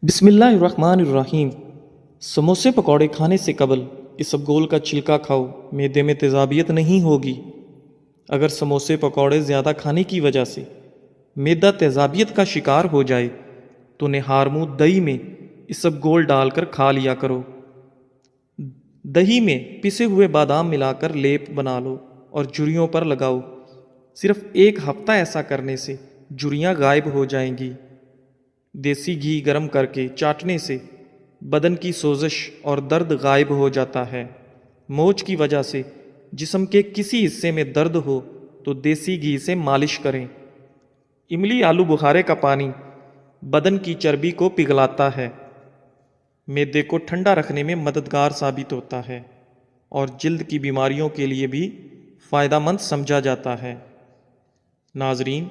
بسم اللہ الرحمن الرحیم۔ سموسے پکوڑے کھانے سے قبل اسبگول کا چھلکا کھاؤ، معدے میں تیزابیت نہیں ہوگی۔ اگر سموسے پکوڑے زیادہ کھانے کی وجہ سے معدہ تیزابیت کا شکار ہو جائے تو نہارمو دہی میں اسبگول ڈال کر کھا لیا کرو۔ دہی میں پسے ہوئے بادام ملا کر لیپ بنا لو اور جھریوں پر لگاؤ۔ صرف 1 ہفتہ ایسا کرنے سے جھریاں غائب ہو جائیں گی۔ دیسی گھی گرم کر کے چاٹنے سے بدن کی سوزش اور درد غائب ہو جاتا ہے۔ موچ کی وجہ سے جسم کے کسی حصے میں درد ہو تو دیسی گھی سے مالش کریں۔ املی آلو بخارے کا پانی بدن کی چربی کو پگھلاتا ہے، معدے کو ٹھنڈا رکھنے میں مددگار ثابت ہوتا ہے اور جلد کی بیماریوں کے لیے بھی فائدہ مند سمجھا جاتا ہے۔ ناظرین،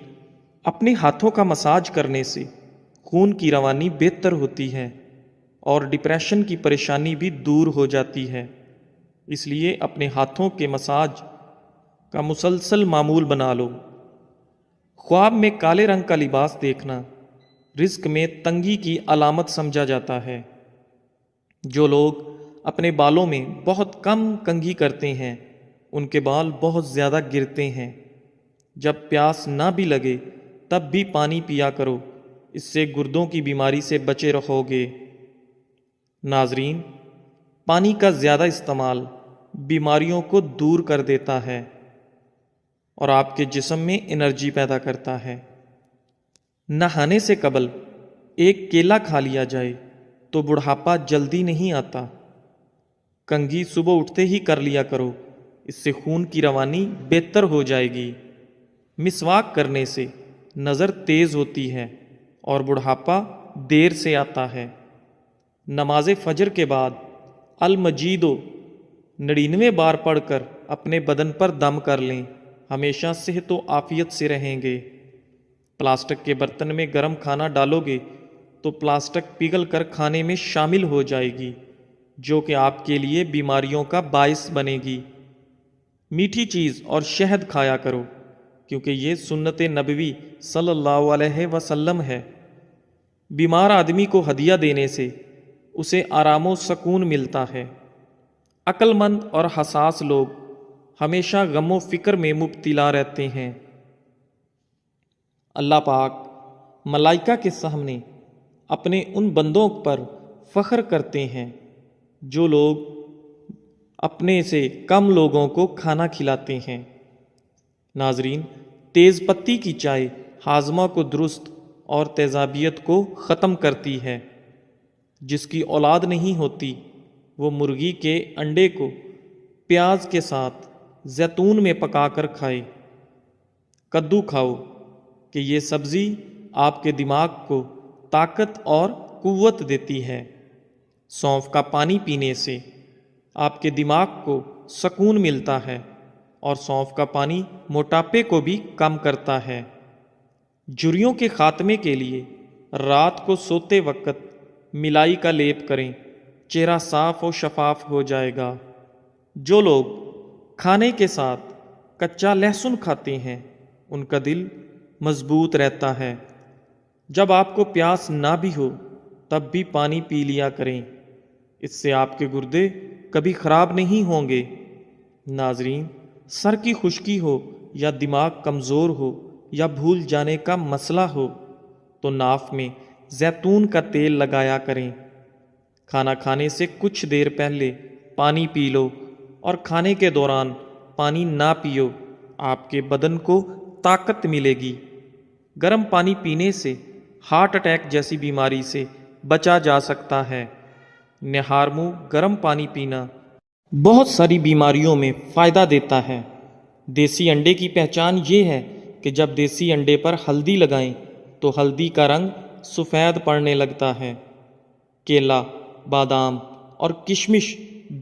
اپنے ہاتھوں کا مساج کرنے سے خون کی روانی بہتر ہوتی ہے اور ڈپریشن کی پریشانی بھی دور ہو جاتی ہے۔ اس لیے اپنے ہاتھوں کے مساج کا مسلسل معمول بنا لو۔ خواب میں کالے رنگ کا لباس دیکھنا رزق میں تنگی کی علامت سمجھا جاتا ہے۔ جو لوگ اپنے بالوں میں بہت کم کنگھی کرتے ہیں ان کے بال بہت زیادہ گرتے ہیں۔ جب پیاس نہ بھی لگے تب بھی پانی پیا کرو، اس سے گردوں کی بیماری سے بچے رہو گے۔ ناظرین، پانی کا زیادہ استعمال بیماریوں کو دور کر دیتا ہے اور آپ کے جسم میں انرجی پیدا کرتا ہے۔ نہانے سے قبل 1 کیلا کھا لیا جائے تو بڑھاپا جلدی نہیں آتا۔ کنگھی صبح اٹھتے ہی کر لیا کرو، اس سے خون کی روانی بہتر ہو جائے گی۔ مسواک کرنے سے نظر تیز ہوتی ہے اور بڑھاپا دیر سے آتا ہے۔ نماز فجر کے بعد المجید 99 بار پڑھ کر اپنے بدن پر دم کر لیں، ہمیشہ صحت و عافیت سے رہیں گے۔ پلاسٹک کے برتن میں گرم کھانا ڈالو گے تو پلاسٹک پگھل کر کھانے میں شامل ہو جائے گی، جو کہ آپ کے لیے بیماریوں کا باعث بنے گی۔ میٹھی چیز اور شہد کھایا کرو کیونکہ یہ سنت نبوی صلی اللہ علیہ وسلم ہے۔ بیمار آدمی کو ہدیہ دینے سے اسے آرام و سکون ملتا ہے۔ عقل مند اور حساس لوگ ہمیشہ غم و فکر میں مبتلا رہتے ہیں۔ اللہ پاک ملائکہ کے سامنے اپنے ان بندوں پر فخر کرتے ہیں جو لوگ اپنے سے کم لوگوں کو کھانا کھلاتے ہیں۔ ناظرین، تیز پتی کی چائے ہاضمہ کو درست اور تیزابیت کو ختم کرتی ہے۔ جس کی اولاد نہیں ہوتی وہ مرغی کے انڈے کو پیاز کے ساتھ زیتون میں پکا کر کھائے۔ کدو کھاؤ کہ یہ سبزی آپ کے دماغ کو طاقت اور قوت دیتی ہے۔ سونف کا پانی پینے سے آپ کے دماغ کو سکون ملتا ہے اور سونف کا پانی موٹاپے کو بھی کم کرتا ہے۔ جھریوں کے خاتمے کے لیے رات کو سوتے وقت ملائی کا لیپ کریں، چہرہ صاف و شفاف ہو جائے گا۔ جو لوگ کھانے کے ساتھ کچا لہسن کھاتے ہیں ان کا دل مضبوط رہتا ہے۔ جب آپ کو پیاس نہ بھی ہو تب بھی پانی پی لیا کریں، اس سے آپ کے گردے کبھی خراب نہیں ہوں گے۔ ناظرین، سر کی خشکی ہو یا دماغ کمزور ہو یا بھول جانے کا مسئلہ ہو تو ناف میں زیتون کا تیل لگایا کریں۔ کھانا کھانے سے کچھ دیر پہلے پانی پی لو اور کھانے کے دوران پانی نہ پیو، آپ کے بدن کو طاقت ملے گی۔ گرم پانی پینے سے ہارٹ اٹیک جیسی بیماری سے بچا جا سکتا ہے۔ نہارمو گرم پانی پینا بہت ساری بیماریوں میں فائدہ دیتا ہے۔ دیسی انڈے کی پہچان یہ ہے کہ جب دیسی انڈے پر ہلدی لگائیں تو ہلدی کا رنگ سفید پڑنے لگتا ہے۔ کیلا، بادام اور کشمش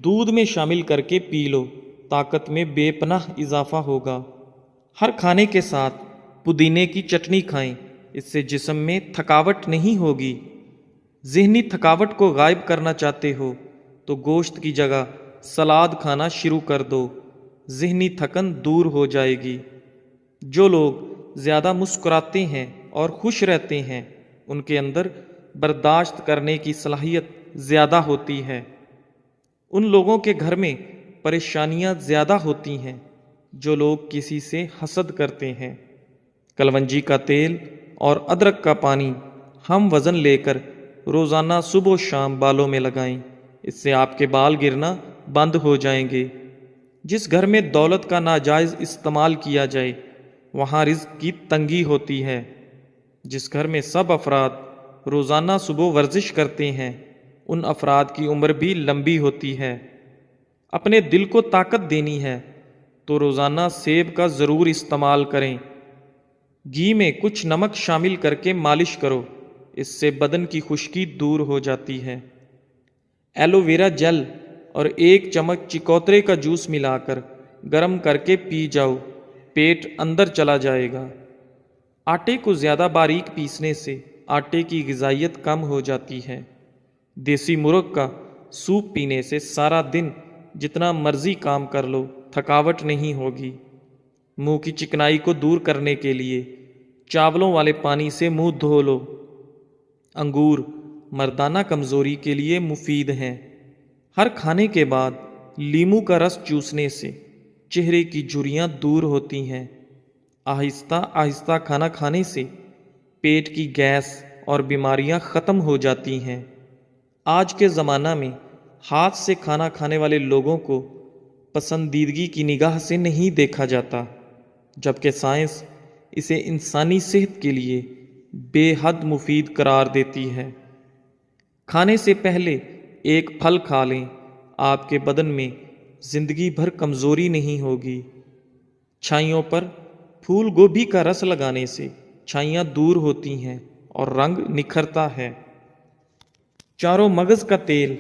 دودھ میں شامل کر کے پی لو، طاقت میں بے پناہ اضافہ ہوگا۔ ہر کھانے کے ساتھ پودینے کی چٹنی کھائیں، اس سے جسم میں تھکاوٹ نہیں ہوگی۔ ذہنی تھکاوٹ کو غائب کرنا چاہتے ہو تو گوشت کی جگہ سلاد کھانا شروع کر دو، ذہنی تھکن دور ہو جائے گی۔ جو لوگ زیادہ مسکراتے ہیں اور خوش رہتے ہیں ان کے اندر برداشت کرنے کی صلاحیت زیادہ ہوتی ہے۔ ان لوگوں کے گھر میں پریشانیاں زیادہ ہوتی ہیں جو لوگ کسی سے حسد کرتے ہیں۔ کلونجی کا تیل اور ادرک کا پانی ہم وزن لے کر روزانہ صبح و شام بالوں میں لگائیں، اس سے آپ کے بال گرنا بند ہو جائیں گے۔ جس گھر میں دولت کا ناجائز استعمال کیا جائے وہاں رزق کی تنگی ہوتی ہے۔ جس گھر میں سب افراد روزانہ صبح ورزش کرتے ہیں ان افراد کی عمر بھی لمبی ہوتی ہے۔ اپنے دل کو طاقت دینی ہے تو روزانہ سیب کا ضرور استعمال کریں۔ گھی میں کچھ نمک شامل کر کے مالش کرو، اس سے بدن کی خشکی دور ہو جاتی ہے۔ ایلو ویرا جیل اور 1 چمچ چکوترے کا جوس ملا کر گرم کر کے پی جاؤ، پیٹ اندر چلا جائے گا۔ آٹے کو زیادہ باریک پیسنے سے آٹے کی غذائیت کم ہو جاتی ہے۔ دیسی مرغ کا سوپ پینے سے سارا دن جتنا مرضی کام کر لو تھکاوٹ نہیں ہوگی۔ منہ کی چکنائی کو دور کرنے کے لیے چاولوں والے پانی سے منہ دھو لو۔ انگور مردانہ کمزوری کے لیے مفید ہیں۔ ہر کھانے کے بعد لیموں کا رس چوسنے سے چہرے کی جھریاں دور ہوتی ہیں۔ آہستہ آہستہ کھانا کھانے سے پیٹ کی گیس اور بیماریاں ختم ہو جاتی ہیں۔ آج کے زمانہ میں ہاتھ سے کھانا کھانے والے لوگوں کو پسندیدگی کی نگاہ سے نہیں دیکھا جاتا، جبکہ سائنس اسے انسانی صحت کے لیے بے حد مفید قرار دیتی ہے۔ کھانے سے پہلے 1 پھل کھا لیں، آپ کے بدن میں زندگی بھر کمزوری نہیں ہوگی۔ چھائیوں پر پھول گوبھی کا رس لگانے سے چھائیاں دور ہوتی ہیں اور رنگ نکھرتا ہے۔ چاروں مغز کا تیل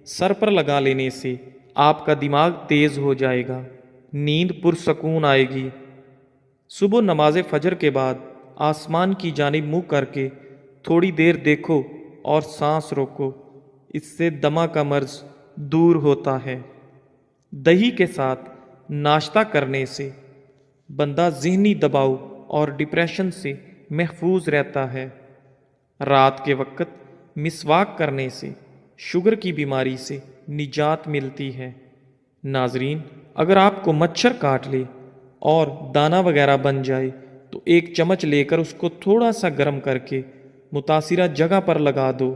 سر پر لگا لینے سے آپ کا دماغ تیز ہو جائے گا، نیند پرسکون آئے گی۔ صبح نماز فجر کے بعد آسمان کی جانب منہ کر کے تھوڑی دیر دیکھو اور سانس روکو، اس سے دمہ کا مرض دور ہوتا ہے۔ دہی کے ساتھ ناشتہ کرنے سے بندہ ذہنی دباؤ اور ڈپریشن سے محفوظ رہتا ہے۔ رات کے وقت مسواک کرنے سے شوگر کی بیماری سے نجات ملتی ہے۔ ناظرین، اگر آپ کو مچھر کاٹ لے اور دانہ وغیرہ بن جائے تو 1 چمچ لے کر اس کو تھوڑا سا گرم کر کے متاثرہ جگہ پر لگا دو،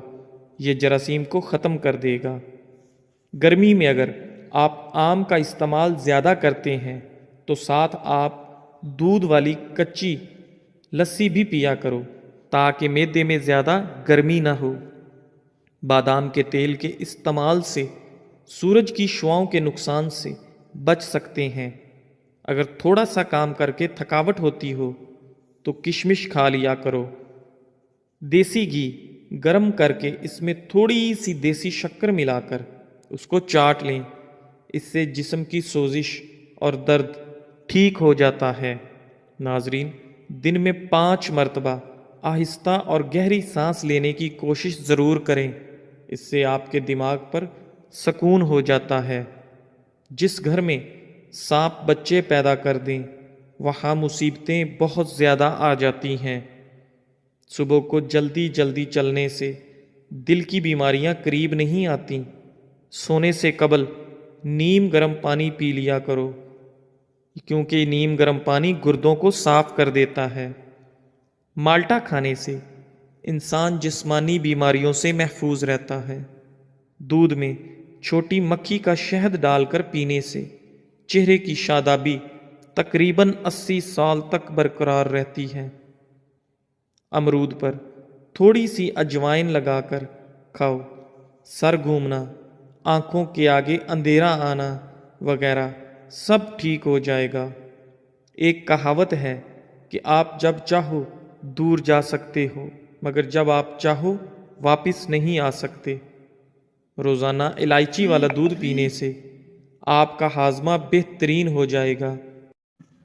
یہ جراثیم کو ختم کر دے گا۔ گرمی میں اگر آپ آم کا استعمال زیادہ کرتے ہیں تو ساتھ آپ دودھ والی کچی لسی بھی پیا کرو تاکہ معدے میں زیادہ گرمی نہ ہو۔ بادام کے تیل کے استعمال سے سورج کی شعاؤں کے نقصان سے بچ سکتے ہیں۔ اگر تھوڑا سا کام کر کے تھکاوٹ ہوتی ہو تو کشمش کھا لیا کرو۔ دیسی گھی گرم کر کے اس میں تھوڑی سی دیسی شکر ملا کر اس کو چاٹ لیں، اس سے جسم کی سوزش اور درد ٹھیک ہو جاتا ہے۔ ناظرین، دن میں 5 مرتبہ آہستہ اور گہری سانس لینے کی کوشش ضرور کریں، اس سے آپ کے دماغ پر سکون ہو جاتا ہے۔ جس گھر میں سانپ بچے پیدا کر دیں وہاں مصیبتیں بہت زیادہ آ جاتی ہیں۔ صبح کو جلدی جلدی چلنے سے دل کی بیماریاں قریب نہیں آتیں۔ سونے سے قبل نیم گرم پانی پی لیا کرو، کیونکہ نیم گرم پانی گردوں کو صاف کر دیتا ہے۔ مالٹا کھانے سے انسان جسمانی بیماریوں سے محفوظ رہتا ہے۔ دودھ میں چھوٹی مکھی کا شہد ڈال کر پینے سے چہرے کی شادابی تقریباً 80 سال تک برقرار رہتی ہے۔ امرود پر تھوڑی سی اجوائن لگا کر کھاؤ، سر گھومنا، آنکھوں کے آگے اندھیرا آنا وغیرہ سب ٹھیک ہو جائے گا۔ ایک کہاوت ہے کہ آپ جب چاہو دور جا سکتے ہو مگر جب آپ چاہو واپس نہیں آ سکتے۔ روزانہ الائچی والا دودھ پینے سے آپ کا ہاضمہ بہترین ہو جائے گا،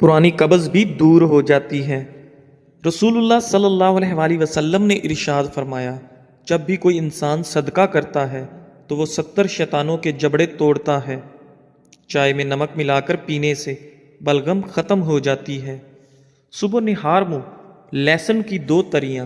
پرانی قبض بھی دور ہو جاتی ہے۔ رسول اللہ صلی اللہ علیہ وآلہ وسلم نے ارشاد فرمایا، جب بھی کوئی انسان صدقہ کرتا ہے تو وہ 70 شیطانوں کے جبڑے توڑتا ہے۔ چائے میں نمک ملا کر پینے سے بلغم ختم ہو جاتی ہے۔ صبح نہار منہ لہسن کی 2 تریاں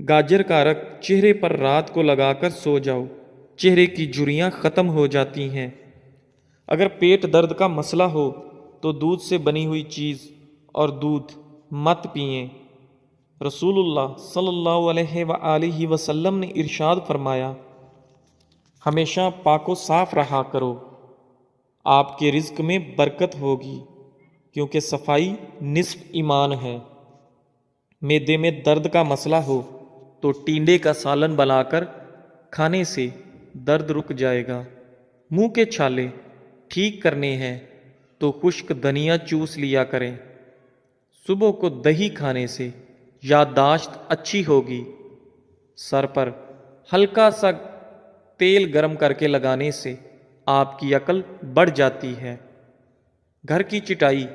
گاجر کا عرق چہرے پر رات کو لگا کر سو جاؤ، چہرے کی جھریاں ختم ہو جاتی ہیں۔ اگر پیٹ درد کا مسئلہ ہو تو دودھ سے بنی ہوئی چیز اور دودھ مت پئیں۔ رسول اللہ صلی اللہ علیہ وآلہ وسلم نے ارشاد فرمایا، ہمیشہ پاک و صاف رہا کرو، آپ کے رزق میں برکت ہوگی، کیونکہ صفائی نصف ایمان ہے۔ معدے میں درد کا مسئلہ ہو تو ٹینڈے کا سالن بنا کر کھانے سے درد رک جائے گا۔ منہ کے چھالے ٹھیک کرنے ہیں تو خشک دھنیا چوس لیا کریں۔ صبح کو دہی کھانے سے یادداشت اچھی ہوگی۔ سر پر ہلکا سا تیل گرم کر کے لگانے سے آپ کی عقل بڑھ جاتی ہے۔ گھر کی چٹائی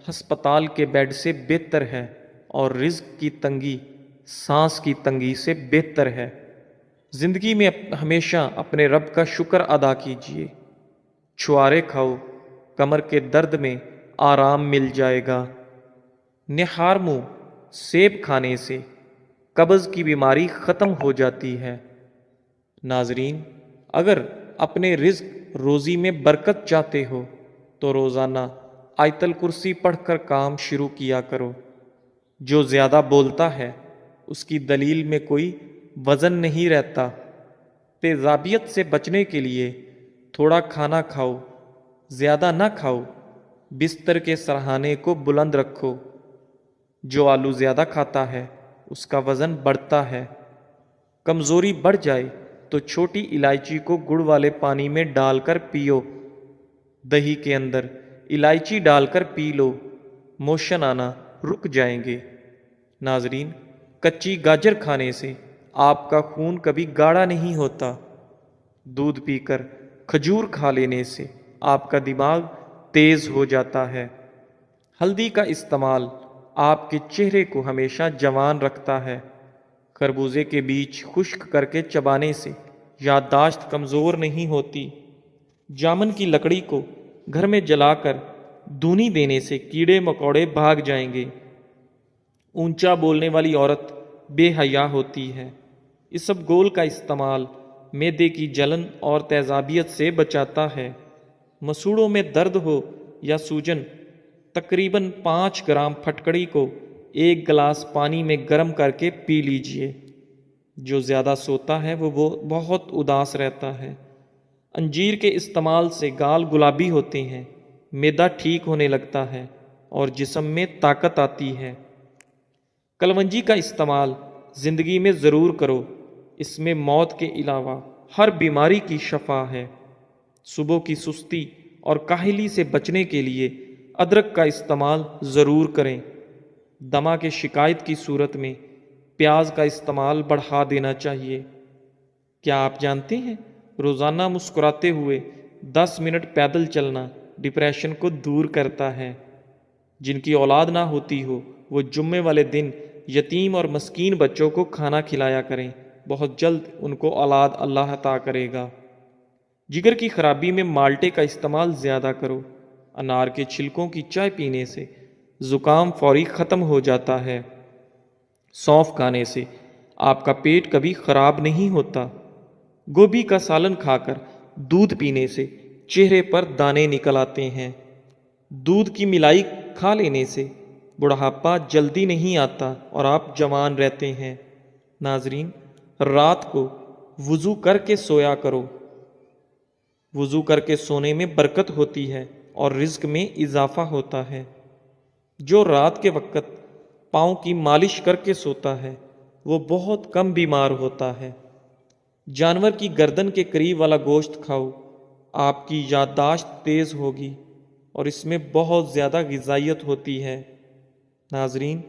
ہسپتال کے بیڈ سے بہتر ہے، اور رزق کی تنگی سانس کی تنگی سے بہتر ہے۔ زندگی میں ہمیشہ اپنے رب کا شکر ادا کیجیے۔ چھوارے کھاؤ، کمر کے درد میں آرام مل جائے گا۔ نہار منہ سیب کھانے سے قبض کی بیماری ختم ہو جاتی ہے۔ ناظرین، اگر اپنے رزق روزی میں برکت چاہتے ہو تو روزانہ آیت الکرسی پڑھ کر کام شروع کیا کرو۔ جو زیادہ بولتا ہے اس کی دلیل میں کوئی وزن نہیں رہتا۔ تیزابیت سے بچنے کے لیے تھوڑا کھانا کھاؤ، زیادہ نہ کھاؤ۔ بستر کے سرہانے کو بلند رکھو۔ جو آلو زیادہ کھاتا ہے اس کا وزن بڑھتا ہے۔ کمزوری بڑھ جائے تو چھوٹی الائچی کو گڑ والے پانی میں ڈال کر پیو۔ دہی کے اندر الائچی ڈال کر پی لو، موشن آنا رک جائیں گے۔ ناظرین، کچی گاجر کھانے سے آپ کا خون کبھی گاڑھا نہیں ہوتا۔ دودھ پی کر کھجور کھا لینے سے آپ کا دماغ تیز ہو جاتا ہے۔ ہلدی کا استعمال آپ کے چہرے کو ہمیشہ جوان رکھتا ہے۔ خربوزے کے بیج خشک کر کے چبانے سے یادداشت کمزور نہیں ہوتی۔ جامن کی لکڑی کو گھر میں جلا کر دھونی دینے سے کیڑے مکوڑے بھاگ جائیں گے۔ اونچا بولنے والی عورت بے حیا ہوتی ہے۔ اسبگول کا استعمال معدے کی جلن اور تیزابیت سے بچاتا ہے۔ مسوڑوں میں درد ہو یا سوجن، تقریباً 5 گرام پھٹکڑی کو 1 گلاس پانی میں گرم کر کے پی لیجئے۔ جو زیادہ سوتا ہے وہ بہت اداس رہتا ہے۔ انجیر کے استعمال سے گال گلابی ہوتے ہیں، معدہ ٹھیک ہونے لگتا ہے اور جسم میں طاقت آتی ہے۔ کلونجی کا استعمال زندگی میں ضرور کرو، اس میں موت کے علاوہ ہر بیماری کی شفا ہے۔ صبح کی سستی اور کاہلی سے بچنے کے لیے ادرک کا استعمال ضرور کریں۔ دمہ کے شکایت کی صورت میں پیاز کا استعمال بڑھا دینا چاہیے۔ کیا آپ جانتے ہیں روزانہ مسکراتے ہوئے 10 منٹ پیدل چلنا ڈپریشن کو دور کرتا ہے؟ جن کی اولاد نہ ہوتی ہو وہ جمعے والے دن یتیم اور مسکین بچوں کو کھانا کھلایا کریں، بہت جلد ان کو اولاد اللہ عطا کرے گا۔ جگر کی خرابی میں مالٹے کا استعمال زیادہ کرو۔ انار کے چھلکوں کی چائے پینے سے زکام فوری ختم ہو جاتا ہے۔ سونف کھانے سے آپ کا پیٹ کبھی خراب نہیں ہوتا۔ گوبھی کا سالن کھا کر دودھ پینے سے چہرے پر دانے نکل آتے ہیں۔ دودھ کی ملائی کھا لینے سے بڑھاپا جلدی نہیں آتا اور آپ جوان رہتے ہیں۔ ناظرین، رات کو وضو کر کے سویا کرو۔ وضو کر کے سونے میں برکت ہوتی ہے اور رزق میں اضافہ ہوتا ہے۔ جو رات کے وقت پاؤں کی مالش کر کے سوتا ہے وہ بہت کم بیمار ہوتا ہے۔ جانور کی گردن کے قریب والا گوشت کھاؤ، آپ کی یادداشت تیز ہوگی اور اس میں بہت زیادہ غذائیت ہوتی ہے۔ ناظرین،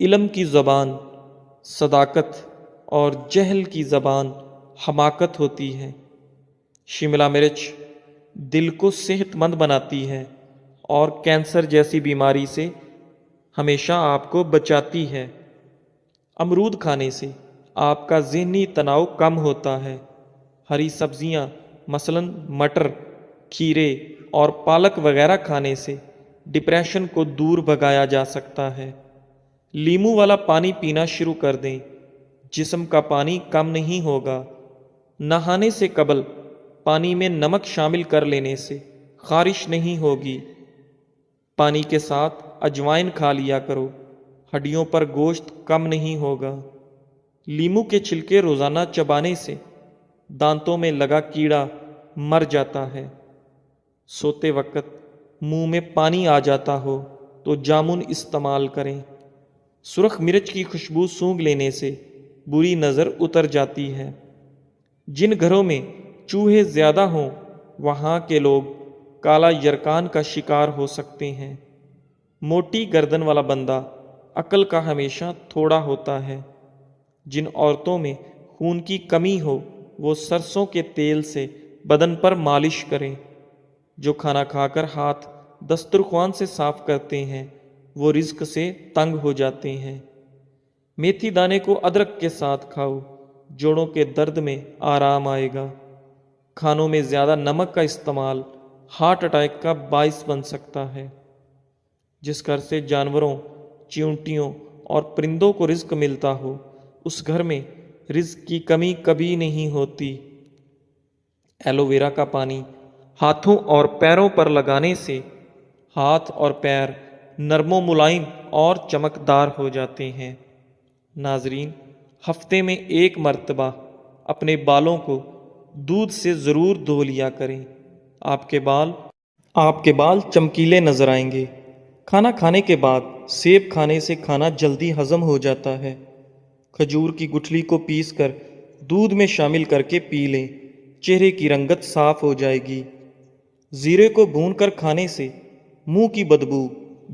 علم کی زبان صداقت اور جہل کی زبان حماقت ہوتی ہے۔ شملہ مرچ دل کو صحت مند بناتی ہے اور کینسر جیسی بیماری سے ہمیشہ آپ کو بچاتی ہے۔ امرود کھانے سے آپ کا ذہنی تناؤ کم ہوتا ہے۔ ہری سبزیاں مثلاً مٹر، کھیرے اور پالک وغیرہ کھانے سے ڈپریشن کو دور بھگایا جا سکتا ہے۔ لیموں والا پانی پینا شروع کر دیں، جسم کا پانی کم نہیں ہوگا۔ نہانے سے قبل پانی میں نمک شامل کر لینے سے خارش نہیں ہوگی۔ پانی کے ساتھ اجوائن کھا لیا کرو، ہڈیوں پر گوشت کم نہیں ہوگا۔ لیمو کے چھلکے روزانہ چبانے سے دانتوں میں لگا کیڑا مر جاتا ہے۔ سوتے وقت منہ میں پانی آ جاتا ہو تو جامن استعمال کریں۔ سرخ مرچ کی خوشبو سونگھ لینے سے بری نظر اتر جاتی ہے۔ جن گھروں میں چوہے زیادہ ہوں وہاں کے لوگ کالا یرکان کا شکار ہو سکتے ہیں۔ موٹی گردن والا بندہ عقل کا ہمیشہ تھوڑا ہوتا ہے۔ جن عورتوں میں خون کی کمی ہو وہ سرسوں کے تیل سے بدن پر مالش کریں۔ جو کھانا کھا کر ہاتھ دسترخوان سے صاف کرتے ہیں وہ رزق سے تنگ ہو جاتے ہیں۔ میتھی دانے کو ادرک کے ساتھ کھاؤ، جوڑوں کے درد میں آرام آئے گا۔ کھانوں میں زیادہ نمک کا استعمال ہارٹ اٹیک کا باعث بن سکتا ہے۔ جس گھر سے جانوروں، چیونٹیوں اور پرندوں کو رزق ملتا ہو اس گھر میں رزق کی کمی کبھی نہیں ہوتی۔ ایلو ویرا کا پانی ہاتھوں اور پیروں پر لگانے سے ہاتھ اور پیر نرم و ملائم اور چمکدار ہو جاتے ہیں۔ ناظرین، ہفتے میں ایک مرتبہ اپنے بالوں کو دودھ سے ضرور دھو لیا کریں۔ آپ کے بال چمکیلے نظر آئیں گے۔ کھانا کھانے کے بعد سیب کھانے سے کھانا جلدی ہضم ہو جاتا ہے۔ کھجور کی گٹھلی کو پیس کر دودھ میں شامل کر کے پی لیں، چہرے کی رنگت صاف ہو جائے گی۔ زیرے کو بھون کر کھانے سے منہ کی بدبو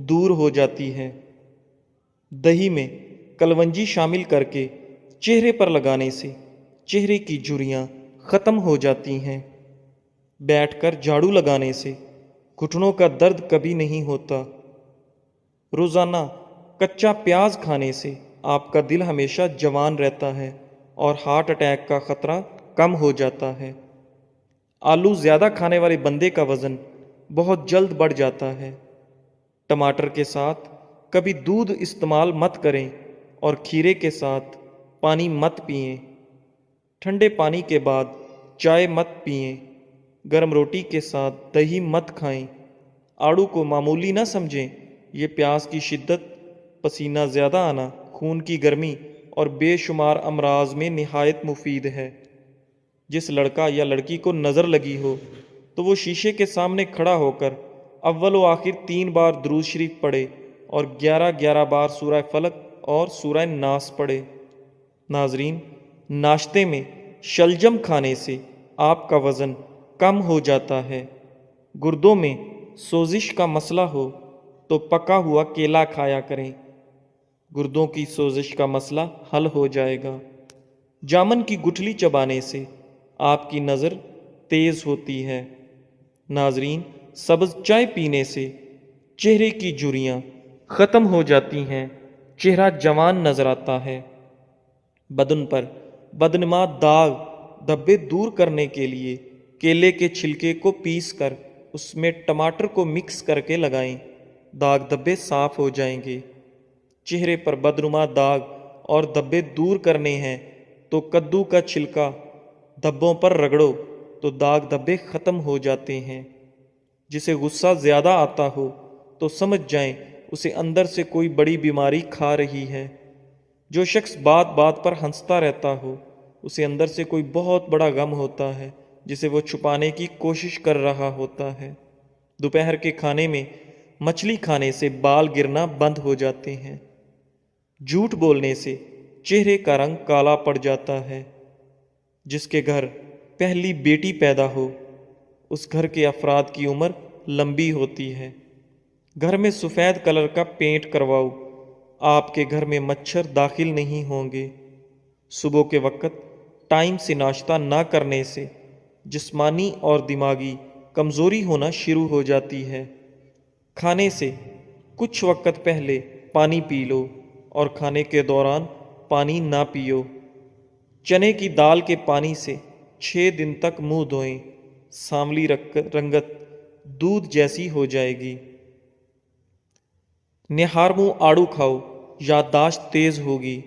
دور ہو جاتی ہے۔ دہی میں کلونجی شامل کر کے چہرے پر لگانے سے چہرے کی جھریاں ختم ہو جاتی ہیں۔ بیٹھ کر جھاڑو لگانے سے گھٹنوں کا درد کبھی نہیں ہوتا۔ روزانہ کچا پیاز کھانے سے آپ کا دل ہمیشہ جوان رہتا ہے اور ہارٹ اٹیک کا خطرہ کم ہو جاتا ہے۔ آلو زیادہ کھانے والے بندے کا وزن بہت جلد بڑھ جاتا ہے۔ ٹماٹر کے ساتھ کبھی دودھ استعمال مت کریں اور کھیرے کے ساتھ پانی مت پئیں۔ ٹھنڈے پانی کے بعد چائے مت پئیں۔ گرم روٹی کے ساتھ دہی مت کھائیں۔ آڑو کو معمولی نہ سمجھیں، یہ پیاس کی شدت، پسینہ زیادہ آنا، خون کی گرمی اور بے شمار امراض میں نہایت مفید ہے۔ جس لڑکا یا لڑکی کو نظر لگی ہو تو وہ شیشے کے سامنے کھڑا ہو کر اول و آخر 3 بار درود شریف پڑھے اور 11 بار سورہ فلق اور سورہ ناس پڑھے۔ ناظرین، ناشتے میں شلجم کھانے سے آپ کا وزن کم ہو جاتا ہے۔ گردوں میں سوزش کا مسئلہ ہو تو پکا ہوا کیلا کھایا کریں، گردوں کی سوزش کا مسئلہ حل ہو جائے گا۔ جامن کی گٹھلی چبانے سے آپ کی نظر تیز ہوتی ہے۔ ناظرین، سبز چائے پینے سے چہرے کی جھریاں ختم ہو جاتی ہیں، چہرہ جوان نظر آتا ہے۔ بدن پر بدنما داغ دھبے دور کرنے کے لیے کیلے کے چھلکے کو پیس کر اس میں ٹماٹر کو مکس کر کے لگائیں، داغ دھبے صاف ہو جائیں گے۔ چہرے پر بدنما داغ اور دھبے دور کرنے ہیں تو کدو کا چھلکا دھبوں پر رگڑو تو داغ دھبے ختم ہو جاتے ہیں۔ جسے غصہ زیادہ آتا ہو تو سمجھ جائیں اسے اندر سے کوئی بڑی بیماری کھا رہی ہے۔ جو شخص بات بات پر ہنستا رہتا ہو اسے اندر سے کوئی بہت بڑا غم ہوتا ہے جسے وہ چھپانے کی کوشش کر رہا ہوتا ہے۔ دوپہر کے کھانے میں مچھلی کھانے سے بال گرنا بند ہو جاتے ہیں۔ جھوٹ بولنے سے چہرے کا رنگ کالا پڑ جاتا ہے۔ جس کے گھر پہلی بیٹی پیدا ہو اس گھر کے افراد کی عمر لمبی ہوتی ہے۔ گھر میں سفید کلر کا پینٹ کرواؤ، آپ کے گھر میں مچھر داخل نہیں ہوں گے۔ صبح کے وقت ٹائم سے ناشتہ نہ کرنے سے جسمانی اور دماغی کمزوری ہونا شروع ہو جاتی ہے۔ کھانے سے کچھ وقت پہلے پانی پی لو اور کھانے کے دوران پانی نہ پیو۔ چنے کی دال کے پانی سے 6 دن تک منہ دھوئیں، سانولی رنگت دودھ جیسی ہو جائے گی۔ نہار منہ آڑو کھاؤ، یادداشت تیز ہوگی۔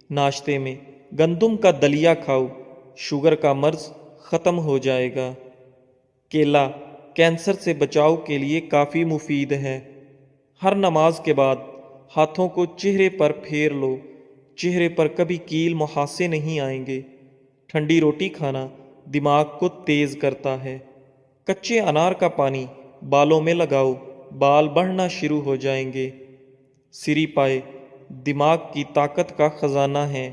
ناشتے میں گندم کا دلیا کھاؤ، شوگر کا مرض ختم ہو جائے گا۔ کیلا کینسر سے بچاؤ کے لیے کافی مفید ہے۔ ہر نماز کے بعد ہاتھوں کو چہرے پر پھیر لو، چہرے پر کبھی کیل محاسے نہیں آئیں گے۔ ٹھنڈی روٹی کھانا دماغ کو تیز کرتا ہے۔ کچے انار کا پانی بالوں میں لگاؤ، بال بڑھنا شروع ہو جائیں گے۔ سری پائے دماغ کی طاقت کا خزانہ ہے۔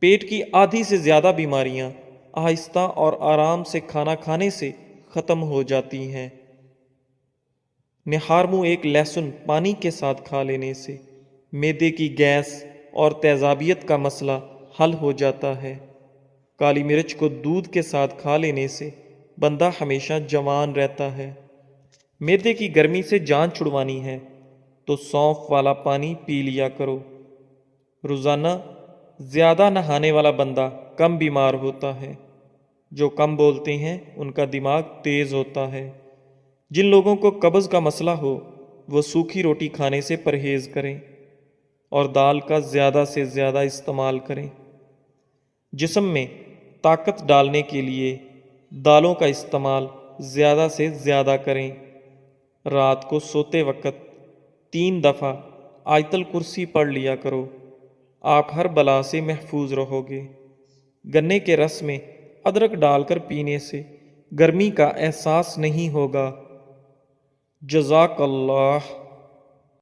پیٹ کی آدھی سے زیادہ بیماریاں آہستہ اور آرام سے کھانا کھانے سے ختم ہو جاتی ہیں۔ نہارمو ایک لہسن پانی کے ساتھ کھا لینے سے معدے کی گیس اور تیزابیت کا مسئلہ حل ہو جاتا ہے۔ کالی مرچ کو دودھ کے ساتھ کھا لینے سے بندہ ہمیشہ جوان رہتا ہے۔ معدے کی گرمی سے جان چھڑوانی ہے تو سونف والا پانی پی لیا کرو۔ روزانہ زیادہ نہانے والا بندہ کم بیمار ہوتا ہے۔ جو کم بولتے ہیں ان کا دماغ تیز ہوتا ہے۔ جن لوگوں کو قبض کا مسئلہ ہو وہ سوکھی روٹی کھانے سے پرہیز کریں اور دال کا زیادہ سے زیادہ استعمال کریں۔ جسم میں طاقت ڈالنے کے لیے دالوں کا استعمال زیادہ سے زیادہ کریں۔ رات کو سوتے وقت 3 دفعہ آیت الکرسی پڑھ لیا کرو، آپ ہر بلا سے محفوظ رہو گے۔ گنے کے رس میں ادرک ڈال کر پینے سے گرمی کا احساس نہیں ہوگا۔ جزاک اللہ۔